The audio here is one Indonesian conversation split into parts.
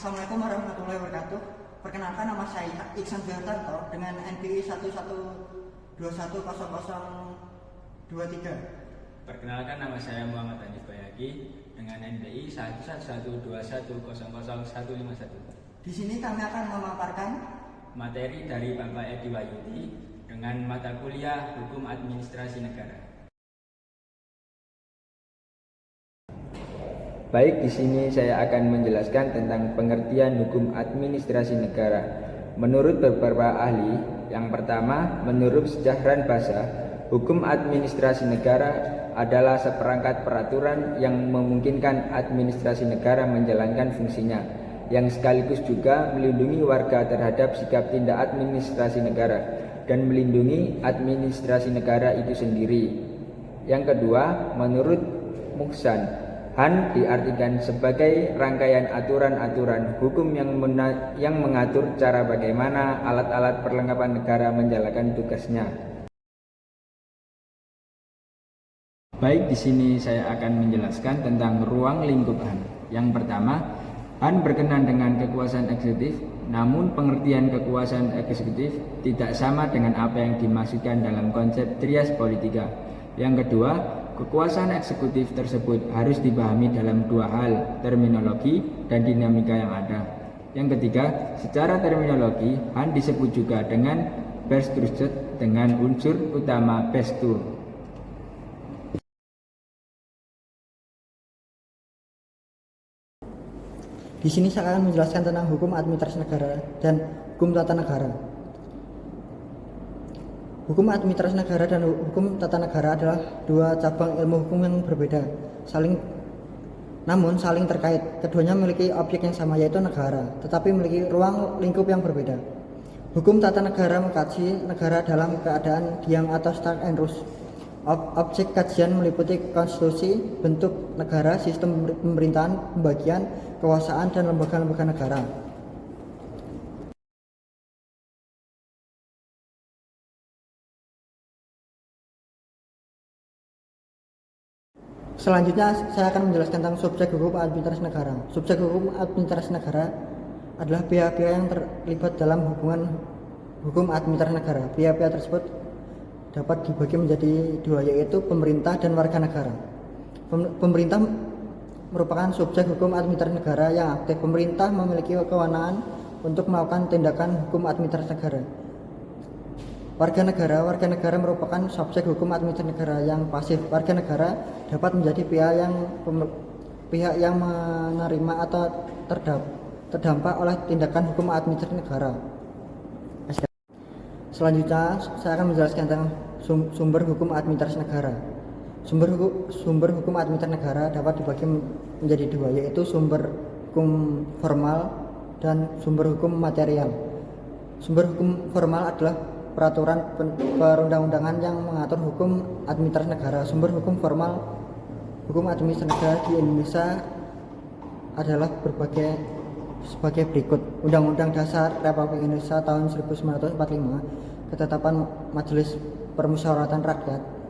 Assalamualaikum warahmatullahi wabarakatuh. Perkenalkan, nama saya Iksan Jahartanto dengan NPI 11210023. Perkenalkan, nama saya Muhammad Hanif Bayaki dengan NPI 1112100151. Di sini kami akan memaparkan materi dari Bapak Edi Wahyudi dengan mata kuliah Hukum Administrasi Negara. Baik, di sini saya akan menjelaskan tentang pengertian hukum administrasi negara. Menurut beberapa ahli, yang pertama, menurut Sejahran Bahasa, hukum administrasi negara adalah seperangkat peraturan yang memungkinkan administrasi negara menjalankan fungsinya, yang sekaligus juga melindungi warga terhadap sikap tindak administrasi negara dan melindungi administrasi negara itu sendiri. Yang kedua, menurut Muhsan, HAN diartikan sebagai rangkaian aturan-aturan hukum yang mengatur cara bagaimana alat-alat perlengkapan negara menjalankan tugasnya. Baik, di sini saya akan menjelaskan tentang ruang lingkup HAN. Yang pertama, HAN berkenaan dengan kekuasaan eksekutif, namun pengertian kekuasaan eksekutif tidak sama dengan apa yang dimaksudkan dalam konsep trias politika. Yang kedua, kekuasaan eksekutif tersebut harus dipahami dalam dua hal, terminologi dan dinamika yang ada. Yang ketiga, secara terminologi, HAN disebut juga dengan Bestuurschap dengan unsur utama Bestuur. Di sini saya akan menjelaskan tentang hukum administrasi negara dan hukum tata negara. Hukum administrasi negara dan hukum tata negara adalah dua cabang ilmu hukum yang berbeda, namun saling terkait. Keduanya memiliki objek yang sama, yaitu negara, tetapi memiliki ruang lingkup yang berbeda. Hukum tata negara mengkaji negara dalam keadaan diam atau stuck and rust. Objek kajian meliputi konstitusi, bentuk negara, sistem pemerintahan, pembagian kekuasaan, dan lembaga-lembaga negara. Selanjutnya saya akan menjelaskan tentang subjek hukum administrasi negara. Subjek hukum administrasi negara adalah pihak-pihak yang terlibat dalam hubungan hukum administrasi negara. Pihak-pihak tersebut dapat dibagi menjadi dua, yaitu pemerintah dan warga negara. Pemerintah merupakan subjek hukum administrasi negara yang aktif. Pemerintah memiliki kewenangan untuk melakukan tindakan hukum administrasi negara. Warga negara merupakan subjek hukum administrasi negara yang pasif. Warga negara dapat menjadi pihak yang menerima atau terdampak oleh tindakan hukum administrasi negara. Selanjutnya saya akan menjelaskan tentang sumber hukum administrasi negara. Sumber hukum administrasi negara dapat dibagi menjadi dua, yaitu sumber hukum formal dan sumber hukum material. Sumber hukum formal adalah peraturan perundang-undangan yang mengatur hukum administrasi negara. Sumber hukum formal hukum administrasi negara di Indonesia adalah sebagai berikut: Undang-Undang Dasar Republik Indonesia tahun 1945, Ketetapan Majelis Permusyawaratan Rakyat.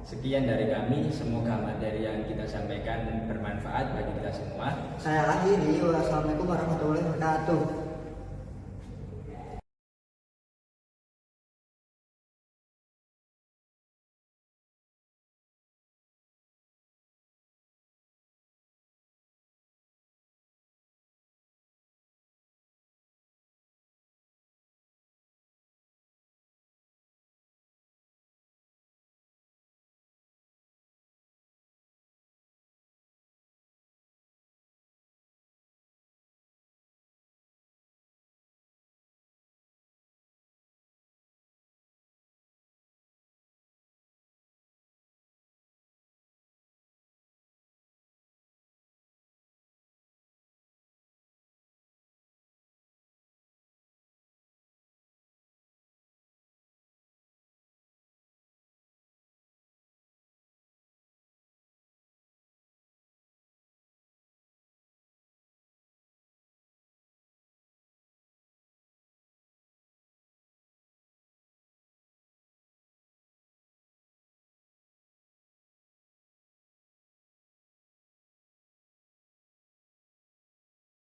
Sekian dari kami, semoga materi yang kita sampaikan bermanfaat bagi kita semua. Saya akhiri, wassalamualaikum warahmatullahi wabarakatuh.